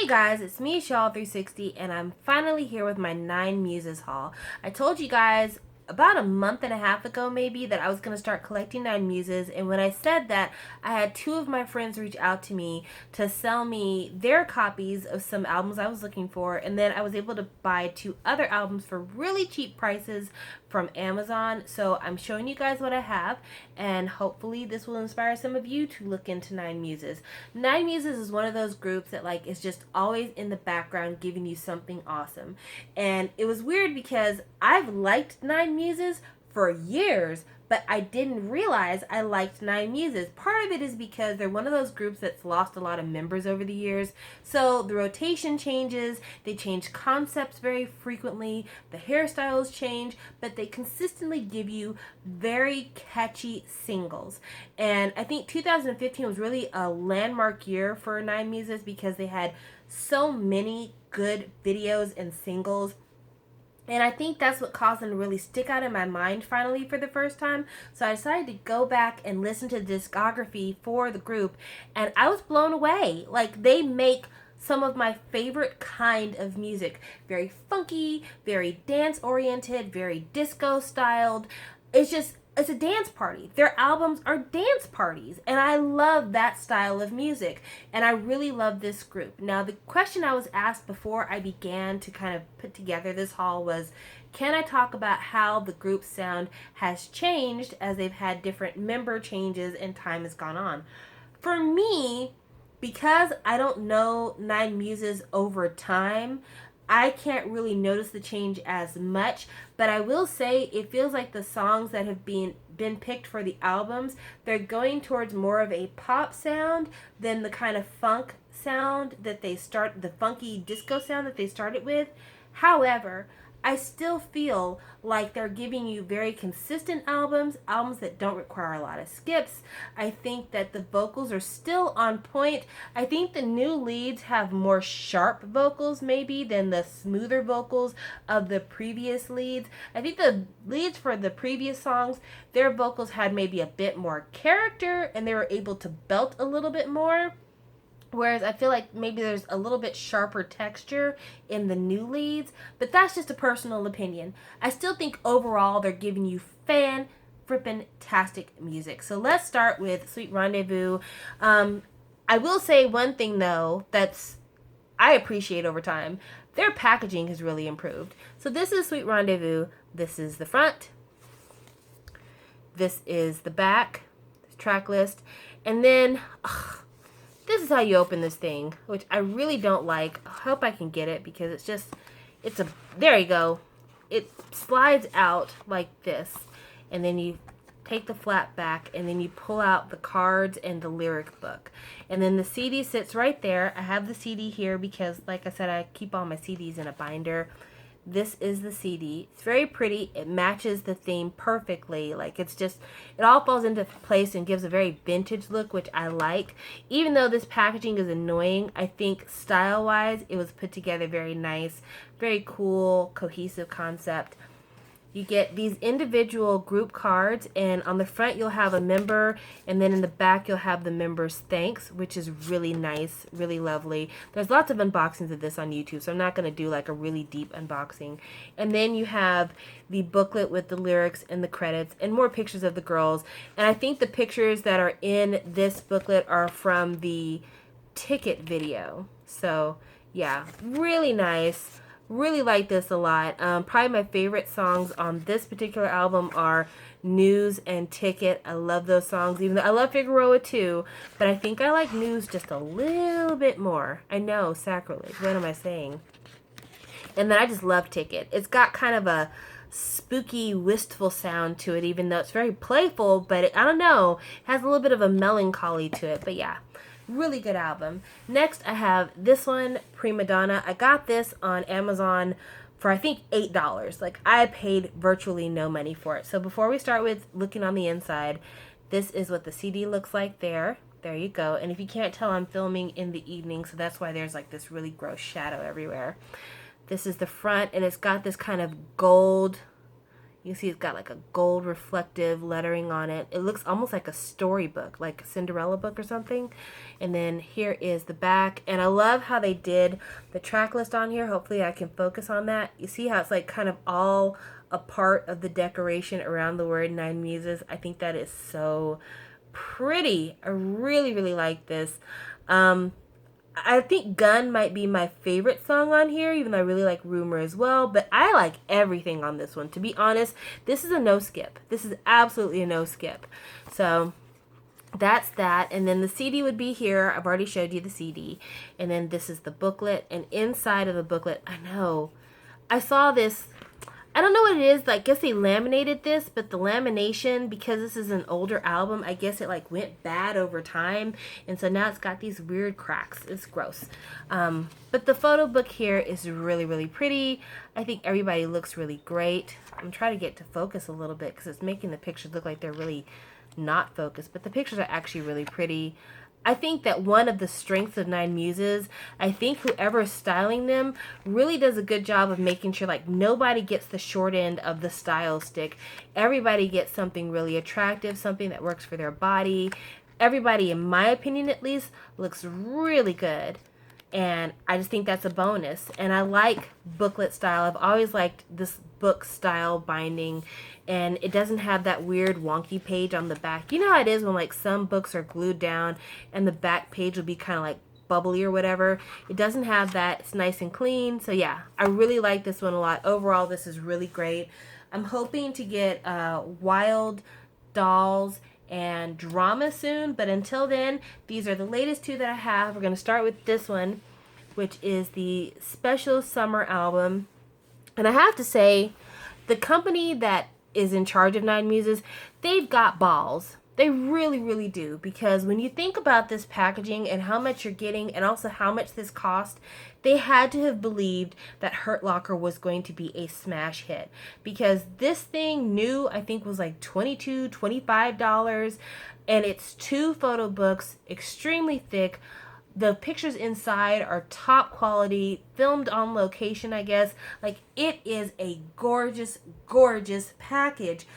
Hey guys, it's me, Shaw360, and I'm finally here with my 9 Muses haul. I told you guys about a month and a half ago maybe that I was going to start collecting 9 Muses, and when I said that, I had 2 of my friends reach out to me to sell me their copies of some albums I was looking for, and then I was able to buy 2 other albums for really cheap prices from Amazon. So I'm showing you guys what I have, and hopefully this will inspire some of you to look into 9 Muses. 9 Muses is one of those groups that is just always in the background giving you something awesome. And it was weird because I've liked 9 Muses for years, but I didn't realize I liked 9 Muses. Part of it is because they're one of those groups that's lost a lot of members over the years. So the rotation changes, they change concepts very frequently, the hairstyles change, but they consistently give you very catchy singles. And I think 2015 was really a landmark year for 9 Muses because they had so many good videos and singles. And I think that's what caused them to really stick out in my mind finally for the first time. So I decided to go back and listen to the discography for the group, and I was blown away. They make some of my favorite kind of music. Very funky, very dance oriented, very disco styled. It's a dance party. Their albums are dance parties, and I love that style of music, and I really love this group. Now, the question I was asked before I began to kind of put together this haul was, can I talk about how the group's sound has changed as they've had different member changes and time has gone on? For me, because I don't know 9 Muses over time, I can't really notice the change as much, but I will say it feels like the songs that have been picked for the albums, they're going towards more of a pop sound than the kind of funk sound that the funky disco sound that they started with. However, I still feel like they're giving you very consistent albums that don't require a lot of skips. I think that the vocals are still on point. I think the new leads have more sharp vocals maybe than the smoother vocals of the previous leads. I think the leads for the previous songs, their vocals had maybe a bit more character and they were able to belt a little bit more. Whereas I feel like maybe there's a little bit sharper texture in the new leads, but that's just a personal opinion. I still think overall they're giving you frippin'-tastic music. So let's start with Sweet Rendezvous. I will say one thing though I appreciate over time. Their packaging has really improved. So this is Sweet Rendezvous. This is the front. This is the back, track list, and then this is how you open this thing, which I really don't like. I hope I can get it because there you go. It slides out like this, and then you take the flap back, and then you pull out the cards and the lyric book. And then the CD sits right there. I have the CD here because, like I said, I keep all my CDs in a binder. This is the CD. It's very pretty. It matches the theme perfectly. It all falls into place and gives a very vintage look, which I like. Even though this packaging is annoying, I think style-wise, it was put together very nice, very cool, cohesive concept. You get these individual group cards, and on the front you'll have a member, and then in the back you'll have the member's thanks, which is really nice, really lovely. There's lots of unboxings of this on YouTube, so I'm not going to do a really deep unboxing. And then you have the booklet with the lyrics and the credits and more pictures of the girls. And I think the pictures that are in this booklet are from the ticket video. So yeah, really nice. Really like this a lot. Probably my favorite songs on this particular album are News and Ticket. I love those songs, even though I love Figueroa too, but I think I like News just a little bit more. I know, sacrilege. What am I saying? And then I just love Ticket. It's got kind of a spooky, wistful sound to it, even though it's very playful, but I don't know, it has a little bit of a melancholy to it. But yeah, really good album. Next, I have this one, Prima Donna. I got this on Amazon for I think $8. I paid virtually no money for it. So before we start with looking on the inside, this is what the CD looks like there. There you go. And if you can't tell, I'm filming in the evening, so that's why there's this really gross shadow everywhere. This is the front, and it's got this kind of gold, You can see it's got like a gold reflective lettering on it. It looks almost like a storybook, like a Cinderella book or something. And then here is the back. And I love how they did the track list on here. Hopefully I can focus on that. You see how it's like kind of all a part of the decoration around the word Nine Muses. I think that is so pretty. I really, really like this. I think Gun might be my favorite song on here, even though I really like Rumor as well. But I like everything on this one. To be honest, this is a no skip. This is absolutely a no skip. So that's that. And then the CD would be here. I've already showed you the CD. And then this is the booklet. And inside of the booklet, I know, I saw this. I don't know what it is. I guess they laminated this, but the lamination, because this is an older album, I guess it like went bad over time. And so now it's got these weird cracks. It's gross. But the photo book here is really, really pretty. I think everybody looks really great. I'm trying to get to focus a little bit because it's making the pictures look like they're really not focused. But the pictures are actually really pretty. I think that one of the strengths of Nine Muses, I think whoever is styling them really does a good job of making sure like nobody gets the short end of the style stick. Everybody gets something really attractive, something that works for their body. Everybody, in my opinion at least, looks really good. And I just think that's a bonus. And I like booklet style. I've always liked this book style binding. And it doesn't have that weird wonky page on the back. You know how it is when like some books are glued down and the back page will be kind of like bubbly or whatever. It doesn't have that. It's nice and clean. So yeah, I really like this one a lot. Overall, this is really great. I'm hoping to get Wild Dolls and Drama soon, but until then, these are the latest two that I have. We're going to start with this one, which is the Special Summer Album. And I have to say, the company that is in charge of Nine Muses, they've got balls. They really, really do. Because when you think about this packaging and how much you're getting and also how much this cost, they had to have believed that Hurt Locker was going to be a smash hit. Because this thing new, I think, was like $22, $25. And it's 2 photo books, extremely thick. The pictures inside are top quality, filmed on location, I guess. Like, it is a gorgeous, gorgeous package.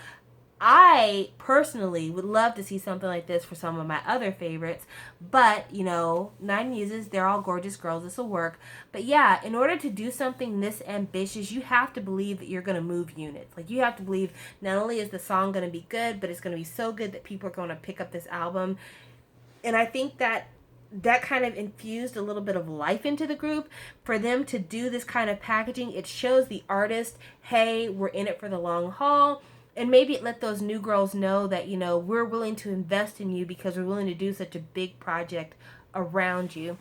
I personally would love to see something like this for some of my other favorites. But, you know, Nine Muses, they're all gorgeous girls. This will work. But yeah, in order to do something this ambitious, you have to believe that you're going to move units. Like, you have to believe not only is the song going to be good, but it's going to be so good that people are going to pick up this album. And I think that kind of infused a little bit of life into the group. For them to do this kind of packaging, it shows the artist, hey, we're in it for the long haul. And maybe it let those new girls know that, you know, we're willing to invest in you because we're willing to do such a big project around you.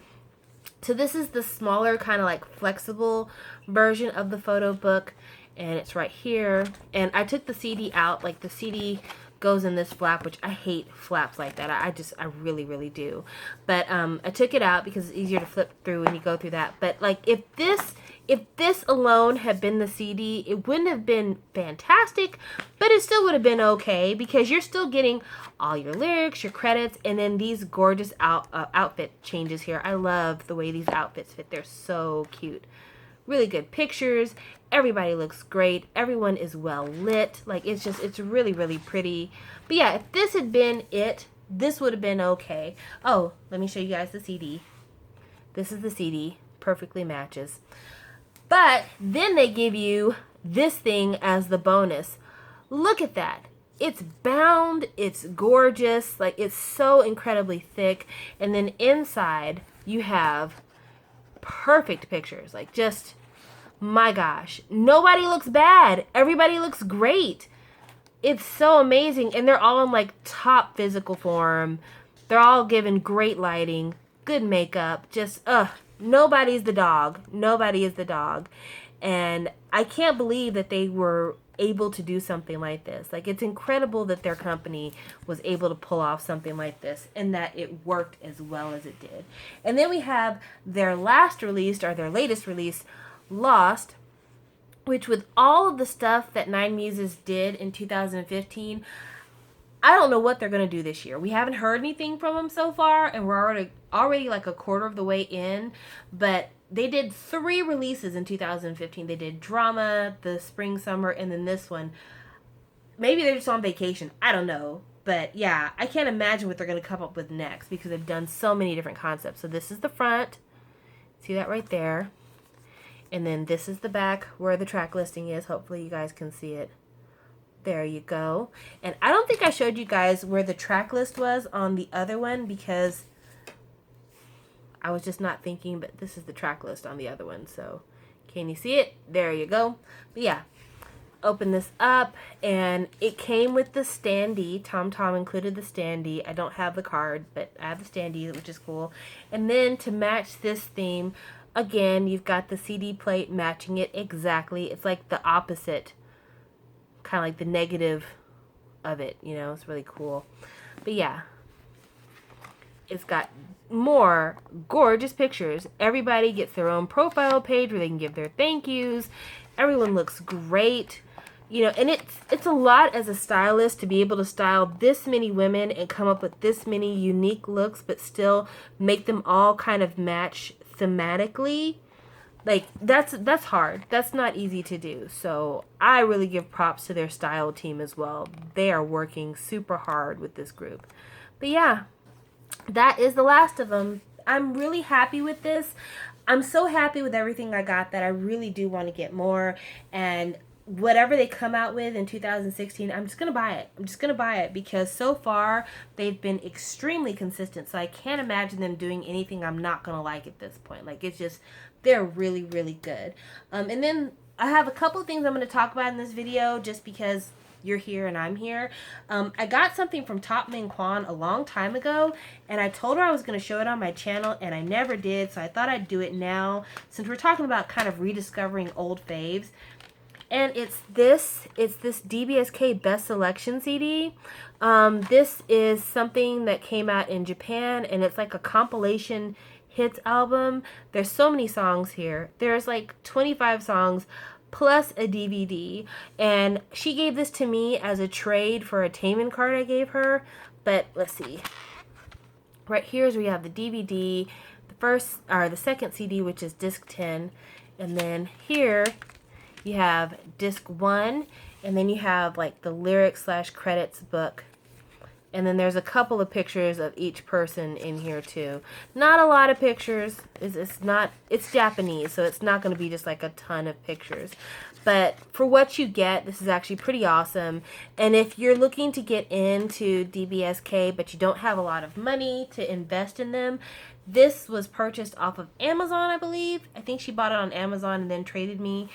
So this is the smaller kind of like flexible version of the photo book. And it's right here. And I took the CD out. Like, the CD goes in this flap, which I hate flaps like that. I really, really do. But I took it out because it's easier to flip through when you go through that. But like, if this alone had been the CD, it wouldn't have been fantastic, but it still would have been okay because you're still getting all your lyrics, your credits, and then these gorgeous outfit changes here. I love the way these outfits fit. They're so cute. Really good pictures. Everybody looks great. Everyone is well lit. Like, it's really, really pretty. But yeah, if this had been it, this would have been okay. Oh, let me show you guys the CD. This is the CD. Perfectly matches. But then they give you this thing as the bonus. Look at that. It's bound. It's gorgeous. Like, it's so incredibly thick. And then inside, you have perfect pictures. Like, just, my gosh, nobody looks bad. Everybody looks great. It's so amazing. And they're all in like top physical form. They're all given great lighting, good makeup. Just, nobody's the dog. Nobody is the dog. And I can't believe that they were able to do something like this. Like, it's incredible that their company was able to pull off something like this and that it worked as well as it did. And then we have their latest release, Lost, which, with all of the stuff that Nine Muses did in 2015, I don't know what they're going to do this year. We haven't heard anything from them so far, and we're already like a quarter of the way in, but they did 3 releases in 2015. They did Drama, the Spring, Summer, and then this one. maybe they're just on vacation. I don't know. But yeah, I can't imagine what they're going to come up with next because they've done so many different concepts. So this is the front. See that right there? And then this is the back where the track listing is. Hopefully you guys can see it. There you go. And I don't think I showed you guys where the track list was on the other one because I was just not thinking, but this is the track list on the other one. So can you see it? There you go. But yeah, open this up and it came with the standee. Tomm included the standee. I don't have the card, but I have the standee, which is cool. And then to match this theme, again, you've got the CD plate matching it exactly. It's like the opposite, kind of like the negative of it, you know. It's really cool. But yeah, it's got more gorgeous pictures. Everybody gets their own profile page where they can give their thank yous. Everyone looks great. You know, and it's a lot as a stylist to be able to style this many women and come up with this many unique looks, but still make them all kind of match thematically. Like, that's hard. That's not easy to do. So I really give props to their style team as well. They are working super hard with this group. But yeah, that is the last of them. I'm really happy with this. I'm so happy with everything I got that I really do want to get more. And whatever they come out with in 2016, I'm just going to buy it. I'm just going to buy it because so far they've been extremely consistent. So I can't imagine them doing anything I'm not going to like at this point. Like, it's just, they're really, really good. And then I have a couple of things I'm going to talk about in this video just because you're here and I'm here. I got something from Topminkwon a long time ago, and I told her I was going to show it on my channel, and I never did, so I thought I'd do it now since we're talking about kind of rediscovering old faves. And it's this DBSK Best Selection CD. This is something that came out in Japan, and it's like a compilation hits album. There's so many songs here. There's like 25 songs plus a DVD, and she gave this to me as a trade for a Topminkwon card I gave her. But let's see. Right here is where you have the DVD, the second CD, which is disc 10, and then here you have disc 1, and then you have like the lyrics / credits book. And then there's a couple of pictures of each person in here too. Not a lot of pictures. It's Japanese, so it's not going to be just like a ton of pictures. But for what you get, this is actually pretty awesome. And if you're looking to get into DBSK, but you don't have a lot of money to invest in them, this was purchased off of Amazon, I believe. I think she bought it on Amazon and then traded me.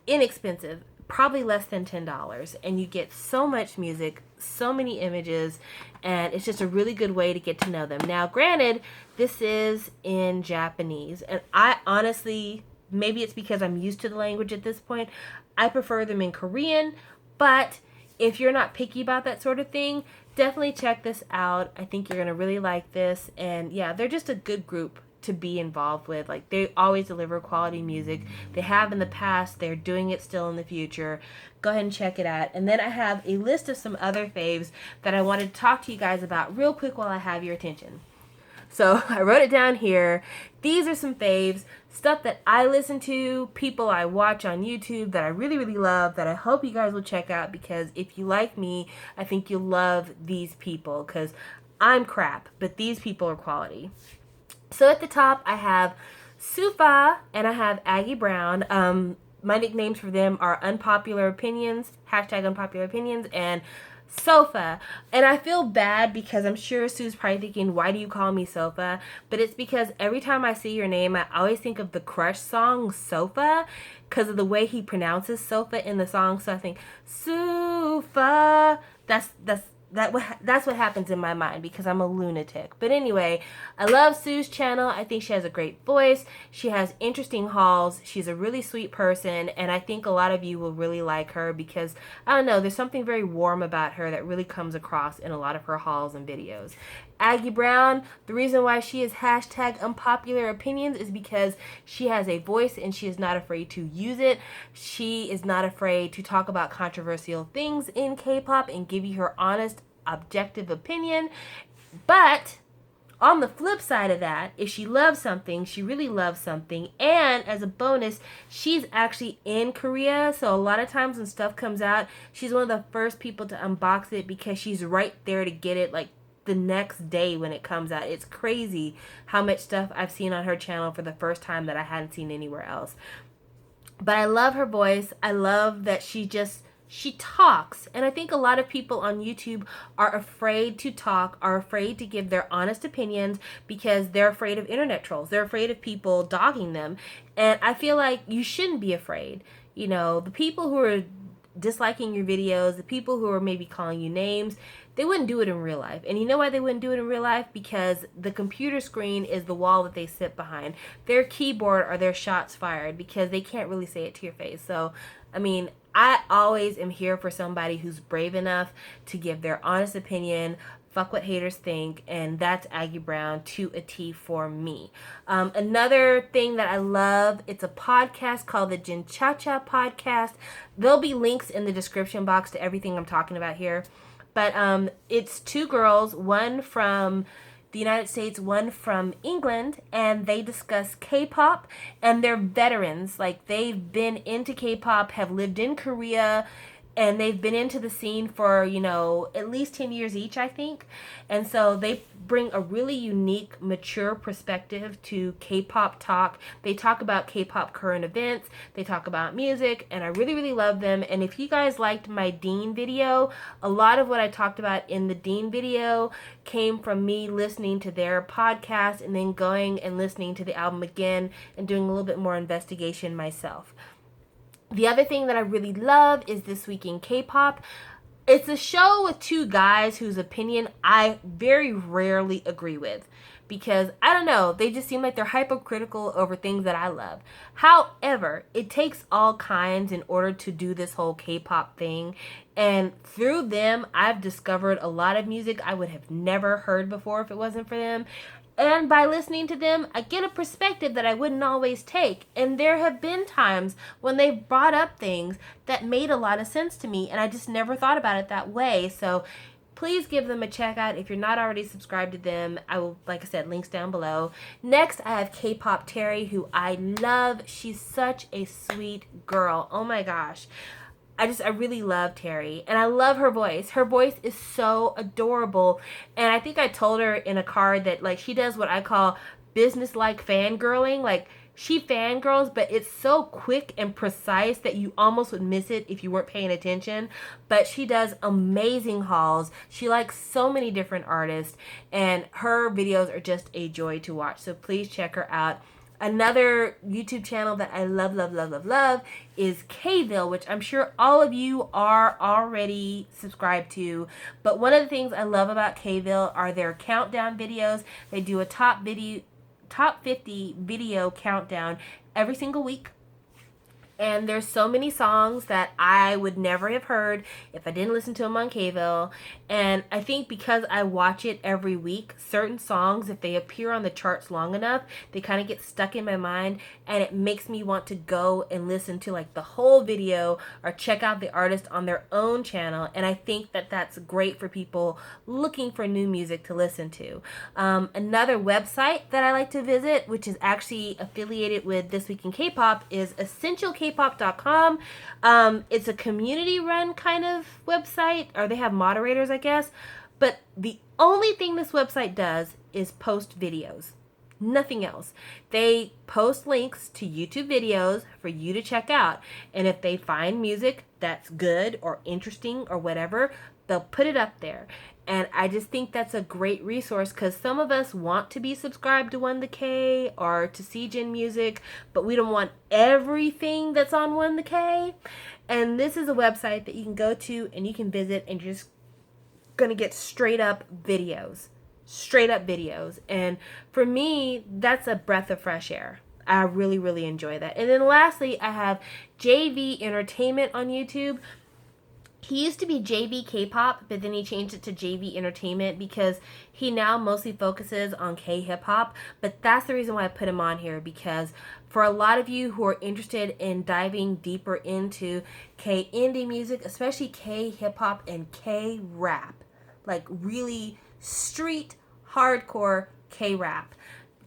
Inexpensive, probably less than $10, and you get so much music, so many images, and it's just a really good way to get to know them. Now, granted, this is in Japanese, and I honestly, maybe it's because I'm used to the language at this point, I prefer them in Korean, but if you're not picky about that sort of thing, definitely check this out. I think you're going to really like this, and yeah, they're just a good group to be involved with. Like, they always deliver quality music. They have in the past. They're doing it still in the future. Go ahead and check it out. And then I have a list of some other faves that I wanted to talk to you guys about real quick while I have your attention. So I wrote it down here. These are some faves, stuff that I listen to, people I watch on YouTube that I really, really love, that I hope you guys will check out, because if you like me, I think you'll love these people, because I'm crap, but these people are quality. So at the top, I have Sufa and I have Aggie Brown. My nicknames for them are Unpopular Opinions, #Unpopular Opinions, and Sofa. And I feel bad because I'm sure Sue's probably thinking, why do you call me Sofa? But it's because every time I see your name, I always think of the Crush song, Sofa, because of the way he pronounces Sofa in the song. So I think, Sufa. That's what happens in my mind because I'm a lunatic. But anyway, I love Sue's channel. I think she has a great voice. She has interesting hauls. She's a really sweet person, and I think a lot of you will really like her because, I don't know, there's something very warm about her that really comes across in a lot of her hauls and videos. Aggie Brown, the reason why she is #Unpopular Opinions is because she has a voice and she is not afraid to use it. She is not afraid to talk about controversial things in K-pop and give you her honest, objective opinion. But on the flip side of that, if she loves something, she really loves something, and as a bonus, she's actually in Korea, so a lot of times when stuff comes out, she's one of the first people to unbox it because she's right there to get it like the next day when it comes out. It's crazy how much stuff I've seen on her channel for the first time that I hadn't seen anywhere else. But I love her voice. I love that she talks. And I think a lot of people on YouTube are afraid to talk, are afraid to give their honest opinions because they're afraid of internet trolls. They're afraid of people dogging them. And I feel like you shouldn't be afraid. You know, the people who are disliking your videos, the people who are maybe calling you names, they wouldn't do it in real life. And you know why they wouldn't do it in real life? Because the computer screen is the wall that they sit behind. Their keyboard are their shots fired because they can't really say it to your face. So, I mean, I always am here for somebody who's brave enough to give their honest opinion. Fuck what haters think, and that's Aggie Brown to a T for me. Another thing that I love, it's a podcast called the Jin Cha Cha Podcast. There'll be links in the description box to everything I'm talking about here. But it's two girls, one from the United States, one from England, and they discuss K-pop, and they're veterans. Like, they've been into K-pop, have lived in Korea, and they've been into the scene for, you know, at least 10 years each, I think. And so they bring a really unique, mature perspective to K-pop talk. They talk about K-pop current events. They talk about music, and I really, really love them. And if you guys liked my Dean video, a lot of what I talked about in the Dean video came from me listening to their podcast and then going and listening to the album again and doing a little bit more investigation myself. The other thing that I really love is This Week in K-Pop. It's a show with two guys whose opinion I very rarely agree with because, I don't know, they just seem like they're hypocritical over things that I love. However, it takes all kinds in order to do this whole K-pop thing, and through them, I've discovered a lot of music I would have never heard before if it wasn't for them. And by listening to them, I get a perspective that I wouldn't always take. And there have been times when they've brought up things that made a lot of sense to me, and I just never thought about it that way. So please give them a check out if you're not already subscribed to them. I will, like I said, links down below. Next, I have Kpop Terry, who I love. She's such a sweet girl. Oh my gosh. I really love Terry, and I love her voice. Her voice is so adorable, and I think I told her in a card that, like, she does what I call business-like fangirling. Like, she fangirls, but it's so quick and precise that you almost would miss it if you weren't paying attention. But she does amazing hauls. She likes so many different artists, and her videos are just a joy to watch, so please check her out. Another YouTube channel that I love, love, love, love, love is Kville, which I'm sure all of you are already subscribed to. But one of the things I love about Kville are their countdown videos. They do a top 50 video countdown every single week. And there's so many songs that I would never have heard if I didn't listen to them on Kville. And I think because I watch it every week, certain songs, if they appear on the charts long enough, they kind of get stuck in my mind. And it makes me want to go and listen to like the whole video or check out the artist on their own channel. And I think that that's great for people looking for new music to listen to. Another website that I like to visit, which is actually affiliated with This Week in K-Pop, is essentialkpop.com. It's a community run kind of website, or they have moderators, I guess. But the only thing this website does is post videos. Nothing else. They post links to YouTube videos for you to check out. And if they find music that's good or interesting or whatever, they'll put it up there. And I just think that's a great resource because some of us want to be subscribed to One The K or to CJin Music, but we don't want everything that's on One The K. And this is a website that you can go to and you can visit, and you're just going to get straight up videos. And for me, that's a breath of fresh air. I really, really enjoy that. And then lastly, I have JV Entertainment on YouTube. He used to be JV K-pop, but then he changed it to JV Entertainment because he now mostly focuses on K-hip-hop. But that's the reason why I put him on here, because for a lot of you who are interested in diving deeper into K-indie music, especially K-hip-hop and K-rap, like really street, hardcore K-rap.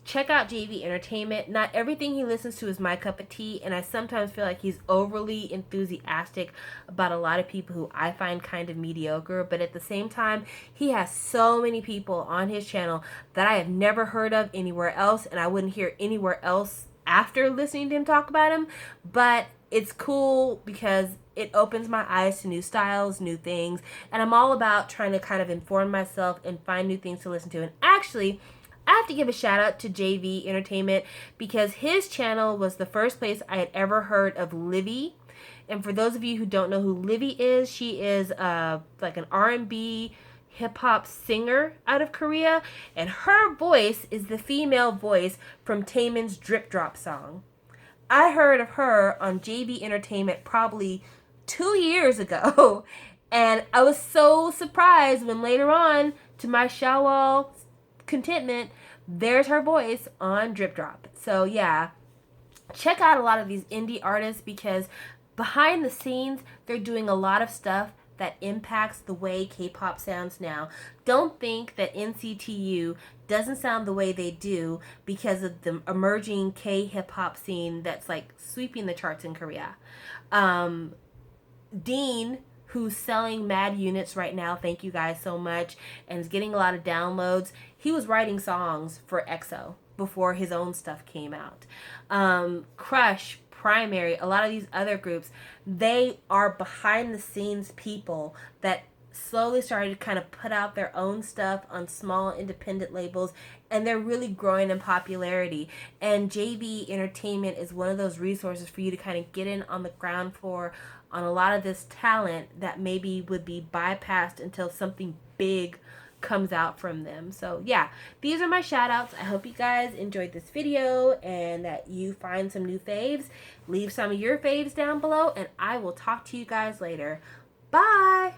Check out JV Entertainment. Not everything he listens to is my cup of tea, and I sometimes feel like he's overly enthusiastic about a lot of people who I find kind of mediocre, but at the same time, he has so many people on his channel that I have never heard of anywhere else, and I wouldn't hear anywhere else after listening to him talk about him. But it's cool because it opens my eyes to new styles, new things, and I'm all about trying to kind of inform myself and find new things to listen to. And actually, I have to give a shout out to JV Entertainment because his channel was the first place I had ever heard of Livy. And for those of you who don't know who Livy is, she is like an R&B hip hop singer out of Korea, and her voice is the female voice from Taemin's Drip Drop song. I heard of her on JV Entertainment probably 2 years ago, and I was so surprised when later on, to my Shawwal contentment, there's her voice on Drip Drop. So yeah, check out a lot of these indie artists because behind the scenes, they're doing a lot of stuff that impacts the way K-pop sounds now. Don't think that NCTU doesn't sound the way they do because of the emerging K-hip-hop scene that's like sweeping the charts in Korea. Dean, who's selling mad units right now, thank you guys so much, and is getting a lot of downloads. He was writing songs for EXO before his own stuff came out. Crush, Primary, a lot of these other groups, they are behind the scenes people that slowly started to kind of put out their own stuff on small independent labels, and they're really growing in popularity. And JV Entertainment is one of those resources for you to kind of get in on the ground floor on a lot of this talent that maybe would be bypassed until something big comes out from them. So yeah, these are my shout outs. I hope you guys enjoyed this video and that you find some new faves. Leave some of your faves down below, and I will talk to you guys later. Bye.